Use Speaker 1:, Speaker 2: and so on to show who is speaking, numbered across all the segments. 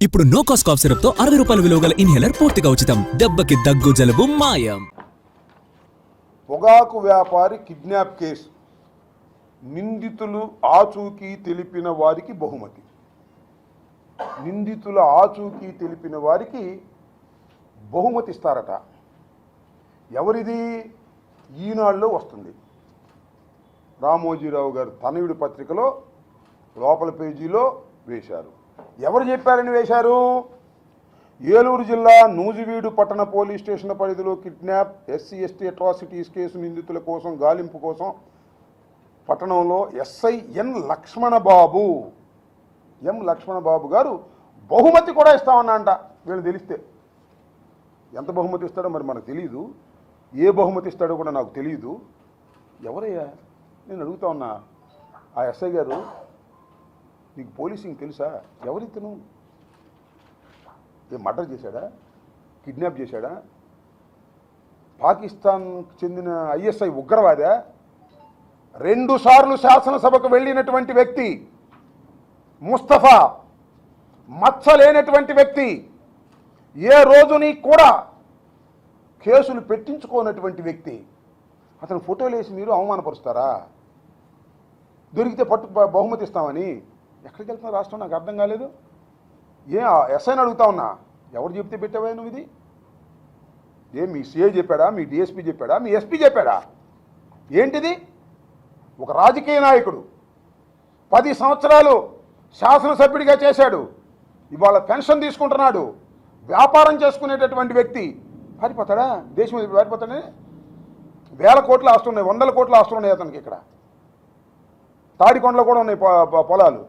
Speaker 1: ఇప్పుడు no cost cough syrup తో 60 రూపాయల విలువ గల ఇన్హేలర్ పూర్తిగా ఉచితం. దెబ్బకి దగ్గు జలుబు మాయం.
Speaker 2: పొగాకు వ్యాపారి కిడ్నాప్ కేసు నిందితులు ఆచూకీ తెలిపిన వారికి బహుమతి. నిందితుల ఆచూకీ తెలిపిన వారికి బహుమతి ఇస్తారట. ఎవరిది? ఈనాడులో వస్తుంది. రామోజీరావు గారు తనయుడి పత్రికలో లోపల పేజీలో వేశారు. ఎవరు చెప్పారని వేశారు? ఏలూరు జిల్లా నూజివీడు పట్టణ పోలీస్ స్టేషన్ పరిధిలో కిడ్నాప్ ఎస్సీ/ఎస్టీ అట్రాసిటీస్ కేసు నిందితుల కోసం గాలింపు కోసం పట్టణంలో ఎస్ఐ ఎన్ లక్ష్మణబాబు గారు బహుమతి కూడా ఇస్తామన్నంట. వీళ్ళు తెలిస్తే ఎంత బహుమతి ఇస్తాడో మరి మనకు తెలియదు. ఏ బహుమతి ఇస్తాడో కూడా నాకు తెలియదు. ఎవరయ్యా నేను అడుగుతా ఉన్నా. ఆ ఎస్ఐ గారు, నీకు పోలీసింగ్ తెలుసా? ఎవరితను? ఏ మర్డర్ చేశాడా? కిడ్నాప్ చేశాడా? పాకిస్తాన్కు చెందిన ఐఎస్ఐ ఉగ్రవాదా? 2 సార్లు శాసనసభకు వెళ్ళినటువంటి వ్యక్తి ముస్తఫా, మచ్చలేనటువంటి వ్యక్తి, ఏ రోజుని కూడా కేసులు పెట్టించుకోనటువంటి వ్యక్తి. అతను ఫోటోలు వేసి మీరు అవమానపరుస్తారా? దొరికితే బహుమతి ఇస్తామని. ఎక్కడికి వెళ్తున్నా రాష్ట్రం నాకు అర్థం కాలేదు. ఎస్ఐని అడుగుతా ఉన్నా, ఎవరు చెప్తే పెట్టావా నువ్వు ఇది? మీ సిఐ చెప్పాడా? మీ డిఎస్పీ చెప్పాడా? మీ ఎస్పీ చెప్పాడా? ఏంటిది? ఒక రాజకీయ నాయకుడు 10 సంవత్సరాలు శాసనసభ్యుడిగా చేశాడు, ఇవాళ పెన్షన్ తీసుకుంటున్నాడు, వ్యాపారం చేసుకునేటటువంటి వ్యక్తి పారిపోతాడా? దేశం పారిపోతాడే? 1000 కోట్ల ఆస్తులు ఉన్నాయి, 100 కోట్ల ఆస్తులు ఉన్నాయి అతనికి. ఇక్కడ తాడికొండలో కూడా ఉన్నాయి పొలాలు,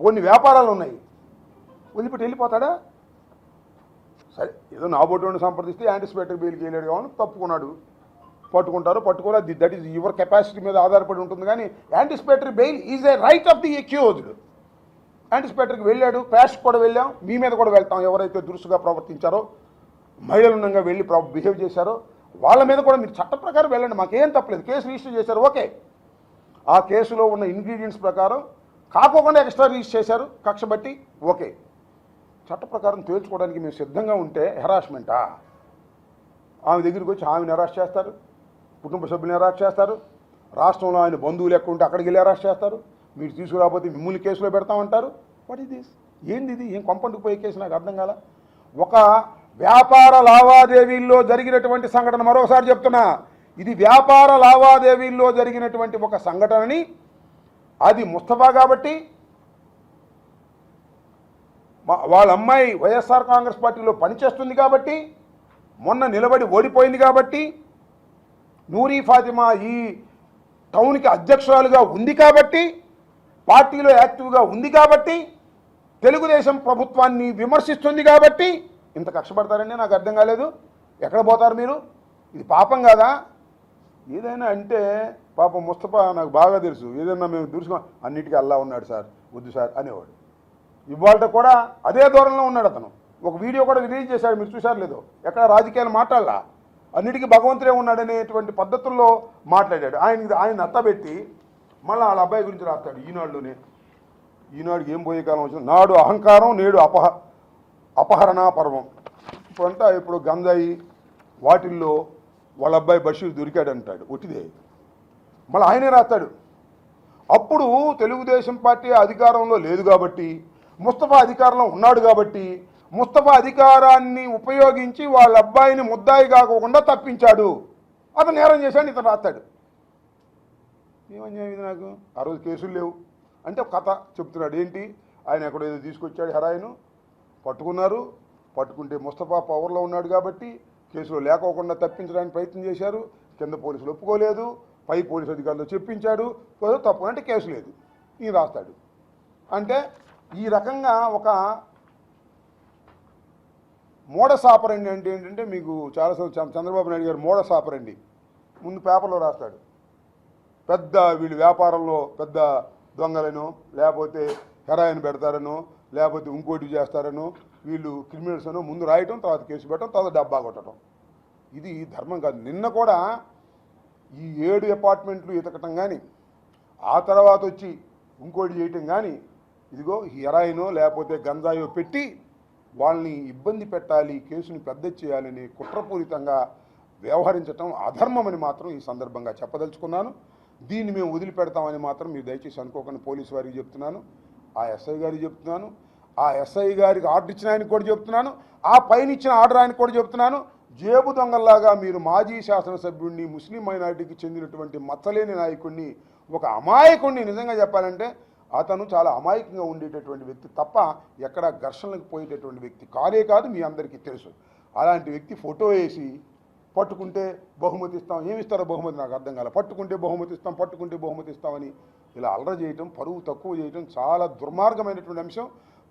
Speaker 2: కొన్ని వ్యాపారాలు ఉన్నాయి. వదిలిపెట్టి వెళ్ళిపోతాడా? సరే, ఏదో నాబోటి సంప్రదిస్తే యాంటిసిపేటరీ బెయిల్కి వెళ్ళాడు కావాలి, తప్పుకున్నాడు. పట్టుకుంటారు, పట్టుకోవాలి. దట్ ఈజ్ యువర్ కెపాసిటీ మీద ఆధారపడి ఉంటుంది. కానీ anticipatory bail is a right of the accused. యాంటిసిపేటరీకి వెళ్ళాడు, క్రాష్ కూడా వెళ్ళాం, మీ మీద కూడా వెళ్తాం. ఎవరైతే దురుసుగా ప్రవర్తించారో, మహిళలున్నంగా వెళ్ళి బిహేవ్ చేశారో వాళ్ళ మీద కూడా మీరు చట్ట ప్రకారం వెళ్ళండి, మాకేం తప్పలేదు. కేసు రిజిస్టర్ చేశారు, ఓకే. ఆ కేసులో ఉన్న ఇంగ్రీడియంట్స్ ప్రకారం కాకోకుండా ఎక్స్ట్రా రిజిస్టర్ చేశారు, కక్ష బట్టి, ఓకే. చట్ట ప్రకారం తేల్చుకోవడానికి మేము సిద్ధంగా ఉంటే హెరాస్మెంటా? ఆమె దగ్గరికి వచ్చి ఆమెను అరెస్ట్ చేస్తారు, కుటుంబ సభ్యులను అరెస్ట్ చేస్తారు, రాష్ట్రంలో ఆయన బంధువులు ఎక్కువ ఉంటే అక్కడికి వెళ్ళి అరెస్ట్ చేస్తారు. మీరు తీసుకురాకపోతే మిమ్మల్ని కేసులో పెడతామంటారు. What is this? ఏంది ఇది? ఏం కొంపంటుకు పోయే కేసు? నాకు అర్థం కాల. ఒక వ్యాపార లావాదేవీల్లో జరిగినటువంటి సంఘటన, మరోసారి చెప్తున్నా, ఇది వ్యాపార లావాదేవీల్లో జరిగినటువంటి ఒక సంఘటనని, అది ముస్తఫా కాబట్టి, వాళ్ళ అమ్మాయి వైఎస్ఆర్ కాంగ్రెస్ పార్టీలో పనిచేస్తుంది కాబట్టి, మొన్న నిలబడి ఓడిపోయింది కాబట్టి, నూరీ ఫాతిమా ఈ టౌన్కి అధ్యక్షురాలుగా ఉంది కాబట్టి, పార్టీలో యాక్టివ్గా ఉంది కాబట్టి, తెలుగుదేశం ప్రభుత్వాన్ని విమర్శిస్తుంది కాబట్టి ఇంత కష్టపడతారండి. నాకు అర్థం కాలేదు. ఎక్కడ పోతారు మీరు? ఇది పాపం కాదా? ఏదైనా అంటే పాపం ముస్తఫా నాకు బాగా తెలుసు. ఏదైనా మేము దురుసుగా అన్నిటికీ అల్లా ఉన్నాడు సార్, వద్దు సార్ అనేవాడు. ఇవాళ కూడా అదే ధోరణిలో ఉన్నాడు అతను. ఒక వీడియో కూడా రిలీజ్ చేశాడు, మీరు చూశారు లేదో. ఎక్కడ రాజకీయాలు మాట్లాడాలా, అన్నిటికీ భగవంతుడే ఉన్నాడనేటువంటి పద్ధతుల్లో మాట్లాడాడు. ఆయన అత్తబెట్టి మళ్ళీ వాళ్ళ అబ్బాయి గురించి రాస్తాడు ఈనాడులోనే. ఈనాడుకి ఏం పోయే కాలం వచ్చింది? నాడు అహంకారం, నేడు అపహరణ పర్వం. ఇప్పుడంతా ఇప్పుడు గంజాయి వాటిల్లో వాళ్ళ అబ్బాయి బషీర్ దొరికాడు అంటాడు. ఒట్టిదే. మళ్ళీ ఆయనే రాస్తాడు, అప్పుడు తెలుగుదేశం పార్టీ అధికారంలో లేదు కాబట్టి, ముస్తఫా అధికారంలో ఉన్నాడు కాబట్టి, ముస్తఫా అధికారాన్ని ఉపయోగించి వాళ్ళ అబ్బాయిని ముద్దాయి కాకుండా తప్పించాడు, అతను నేరం చేశాడు, ఇతను రాస్తాడు. ఏమన్యాయం ఇది నాకు? ఆ రోజు కేసులు లేవు అంటే ఒక కథ చెప్తున్నాడు. ఏంటి? ఆయన ఎక్కడో ఏదో తీసుకొచ్చాడు, హెరాయిన్ పట్టుకున్నారు. పట్టుకుంటే ముస్తఫా పవర్లో ఉన్నాడు కాబట్టి కేసులో లేకోకుండా తప్పించడానికి ప్రయత్నం చేశారు. కింద పోలీసులు ఒప్పుకోలేదు, పై పోలీసు అధికారులు చెప్పించాడు, తప్పు అంటే కేసు లేదు, ఈ రాస్తాడు. అంటే ఈ రకంగా ఒక మోడస్ ఆపరండి. అంటే ఏంటంటే, మీకు చాలాసార్లు చంద్రబాబు నాయుడు గారు మోడస్ ఆపరండి ముందు పేపర్లో రాస్తాడు. పెద్ద వీళ్ళు వ్యాపారంలో పెద్ద దొంగలను, లేకపోతే హెరాయిన్ పెడతారనో, లేకపోతే ఇంకోటి చేస్తారనో, వీళ్ళు క్రిమినల్స్ అనో ముందు రాయటం, తర్వాత కేసు పెట్టడం, తర్వాత డబ్బా కొట్టడం. ఇది ధర్మం కాదు. నిన్న కూడా ఈ 7 అపార్ట్మెంట్లు ఎతకటం కానీ, ఆ తర్వాత వచ్చి ఇంకోటి చేయటం కానీ ఇదిగో హెరాయినో లేకపోతే గంజాయో పెట్టి వాళ్ళని ఇబ్బంది పెట్టాలి, కేసుని పెద్ద చేయాలని కుట్రపూరితంగా వ్యవహరించడం అధర్మమని మాత్రం ఈ సందర్భంగా చెప్పదలుచుకున్నాను. దీన్ని మేము వదిలిపెడతామని మాత్రం మీరు దయచేసి అనుకోకుండా పోలీసు వారికి చెప్తున్నాను, ఆ ఎస్ఐ గారికి చెప్తున్నాను, ఆ ఎస్ఐ గారికి ఆర్డర్ ఇచ్చిన ఆయనకు కూడా చెప్తున్నాను, ఆ పైన ఇచ్చిన ఆర్డర్ ఆయనకు కూడా చెప్తున్నాను. జేబు దొంగల్లాగా మీరు మాజీ శాసనసభ్యుడిని, ముస్లిం మైనారిటీకి చెందినటువంటి మచ్చలేని నాయకుడిని, ఒక అమాయకుడిని, నిజంగా చెప్పాలంటే అతను చాలా అమాయకంగా ఉండేటటువంటి వ్యక్తి తప్ప ఎక్కడ ఘర్షణలకు పోయేటటువంటి వ్యక్తి కాదే కాదు, మీ అందరికీ తెలుసు. అలాంటి వ్యక్తి ఫోటో వేసి పట్టుకుంటే బహుమతి ఇస్తాం, ఏమి ఇస్తారో బహుమతి నాకు అర్థం కాలే, పట్టుకుంటే బహుమతి ఇస్తాం, పట్టుకుంటే బహుమతి ఇస్తామని ఇలా అల్లరి చేయటం, పరువు తక్కువ చేయటం చాలా దుర్మార్గమైనటువంటి అంశం.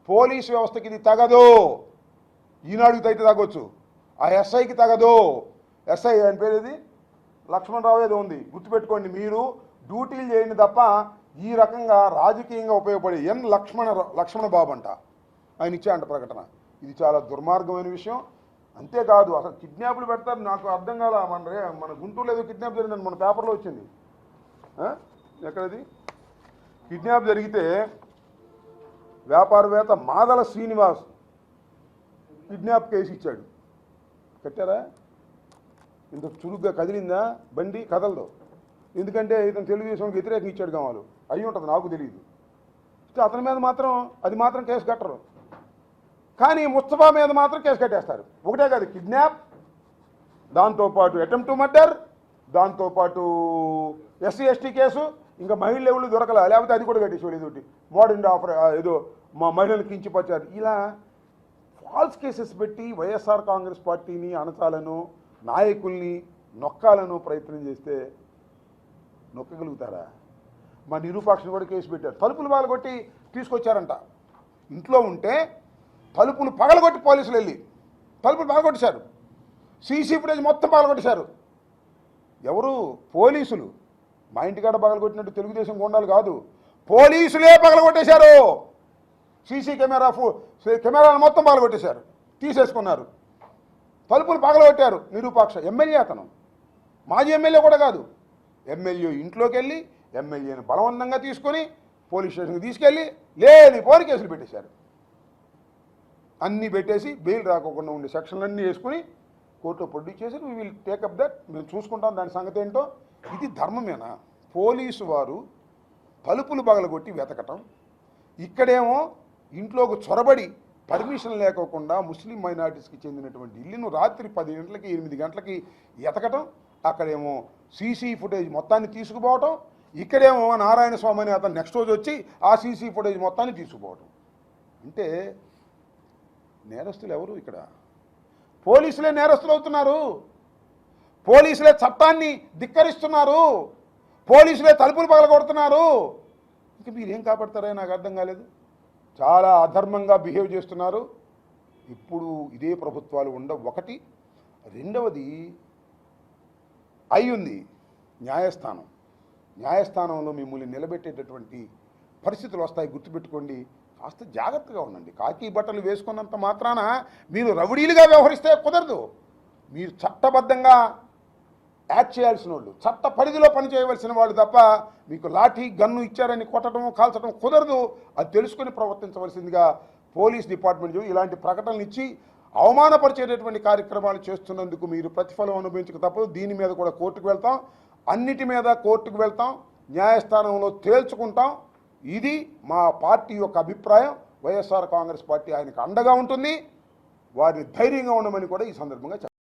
Speaker 2: పోలీసు వ్యవస్థకి ఇది తగదు. ఈనాడుకి అయితే తగ్గొచ్చు, ఆ ఎస్ఐకి తగదు. ఎస్ఐ ఆయన పేరు ఏది, లక్ష్మణరావు ఏదో ఉంది, గుర్తుపెట్టుకోండి. మీరు డ్యూటీలు చేయండి తప్ప ఈ రకంగా రాజకీయంగా ఉపయోగపడే లక్ష్మణ బాబు అంట, ఆయన ఇచ్చాయంట ప్రకటన. ఇది చాలా దుర్మార్గమైన విషయం. అంతేకాదు అసలు కిడ్నాప్లు పెడతారు, నాకు అర్థం కాల. మన గుంటూరులో ఏదో కిడ్నాప్ జరిగిందని మన పేపర్లో వచ్చింది. ఎక్కడది కిడ్నాప్ జరిగితే వ్యాపారవేత్త మాదల శ్రీనివాస్ కిడ్నాప్ కేసు ఇచ్చాడు. కట్టారా? ఇంత చురుగ్గా కదిలిందా బండి? కదలదు. ఎందుకంటే ఇతను తెలుగుదేశంకి వ్యతిరేకంగా ఇచ్చాడు కావాలి, అయ్యి ఉంటుంది, నాకు తెలియదు. అతని మీద మాత్రం అది మాత్రం కేసు కట్టరు, కానీ ముస్తఫా మీద మాత్రం కేసు కట్టేస్తారు. ఒకటే కాదు, కిడ్నాప్, దాంతోపాటు అటెంప్ట్ టు మర్డర్, దాంతోపాటు ఎస్సీ ఎస్టీ కేసు, ఇంకా మహిళలు ఎవరు దొరకలే, లేకపోతే అది కూడా కట్టేసేవాడు. ఏదోటి మోడర్న్ ఆఫర్ ఏదో మా మహిళలు కించిపచ్చారు. ఇలా ఫాల్స్ కేసెస్ పెట్టి వైఎస్ఆర్ కాంగ్రెస్ పార్టీని అణచాలను, నాయకుల్ని నొక్కాలను ప్రయత్నం చేస్తే నొక్కగలుగుతారా? మా నిరూపాక్షను కూడా కేసు పెట్టారు. తలుపులు పగలగొట్టి తీసుకొచ్చారంట. ఇంట్లో ఉంటే తలుపులు పగలగొట్టి పోలీసులు వెళ్ళి తలుపులు పగలగొట్టేశారు. సీసీ ఫుటేజ్ మొత్తం పగలగొట్టేశారు. ఎవరు? పోలీసులు. మా ఇంటికాడ పగలగొట్టినట్టు తెలుగుదేశం గుండాలు కాదు, పోలీసులే పగలగొట్టేశారు. సీసీ కెమెరాలు మొత్తం పగలగొట్టేశారు, తీసేసుకున్నారు. తలుపులు పగలగొట్టారు. నిరూపాక్ష ఎమ్మెల్యే, అతను మాజీ ఎమ్మెల్యే కూడా కాదు, ఎమ్మెల్యే ఇంట్లోకి వెళ్ళి ఎమ్మెల్యేని బలవంతంగా తీసుకొని పోలీస్ స్టేషన్కి తీసుకెళ్ళి లేని పోని కేసులు పెట్టేశారు. అన్నీ పెట్టేసి బెయిల్ రాకోకుండా ఉండే సెక్షన్లన్నీ వేసుకుని కోర్టులో ప్రొడ్యూస్ చేశారు. వీ విల్ టేకప్ దట్, మేము చూసుకుంటాం దాని సంగతి ఏంటో. ఇది ధర్మమేనా? పోలీసు వారు తలుపులు పగలగొట్టి వెతకటం, ఇక్కడేమో ఇంట్లోకి చొరబడి పర్మిషన్ లేకోకుండా ముస్లిం మైనారిటీస్కి చెందినటువంటి ఇల్లును రాత్రి 10 గంటలకి 8 గంటలకి ఎతకటం, అక్కడేమో సీసీ ఫుటేజ్ మొత్తాన్ని తీసుకుపోవటం, ఇక్కడేమో నారాయణ స్వామి అని అతను నెక్స్ట్ రోజు వచ్చి ఆ సీసీ ఫుటేజ్ మొత్తాన్ని తీసుకుపోవటం. అంటే నేరస్తులు ఎవరు? ఇక్కడ పోలీసులే నేరస్తులు అవుతున్నారు. పోలీసులే చట్టాన్ని ధిక్కరిస్తున్నారు. పోలీసులే తలుపులు పగలగొడుతున్నారు. ఇంక మీరేం కాపాడతారో నాకు అర్థం కాలేదు. చాలా అధర్మంగా బిహేవ్ చేస్తున్నారు. ఇప్పుడు ఇదే ప్రభుత్వాలు ఉండవు. ఒకటి. రెండవది అయ్యుంది న్యాయస్థానం. న్యాయస్థానంలో మిమ్మల్ని నిలబెట్టేటటువంటి పరిస్థితులు వస్తాయి, గుర్తుపెట్టుకోండి. కాస్త జాగ్రత్తగా ఉండండి. కాకి బట్టలు వేసుకున్నంత మాత్రాన మీరు రౌడీలుగా వ్యవహరిస్తే కుదరదు. మీరు చట్టబద్ధంగా యాక్ట్ చేయాల్సిన వాళ్ళు, చట్ట పరిధిలో పనిచేయవలసిన వాళ్ళు తప్ప మీకు లాఠీ గన్ను ఇచ్చారని కొట్టడం కాల్చడం కుదరదు. అది తెలుసుకొని ప్రవర్తించవలసిందిగా పోలీస్ డిపార్ట్మెంట్ ఇలాంటి ప్రకటనలు ఇచ్చి అవమానపరిచేటటువంటి కార్యక్రమాలు చేస్తున్నందుకు మీరు ప్రతిఫలం అనుభవించక తప్పదు. దీని మీద కూడా కోర్టుకు వెళ్తాం, అన్నిటి మీద కోర్టుకు వెళ్తాం, న్యాయస్థానంలో తేల్చుకుంటాం. ఇది మా పార్టీ యొక్క అభిప్రాయం. వైఎస్ఆర్ కాంగ్రెస్ పార్టీ ఆయనకు అండగా ఉంటుంది. వారిని ధైర్యంగా ఉండమని కూడా ఈ సందర్భంగా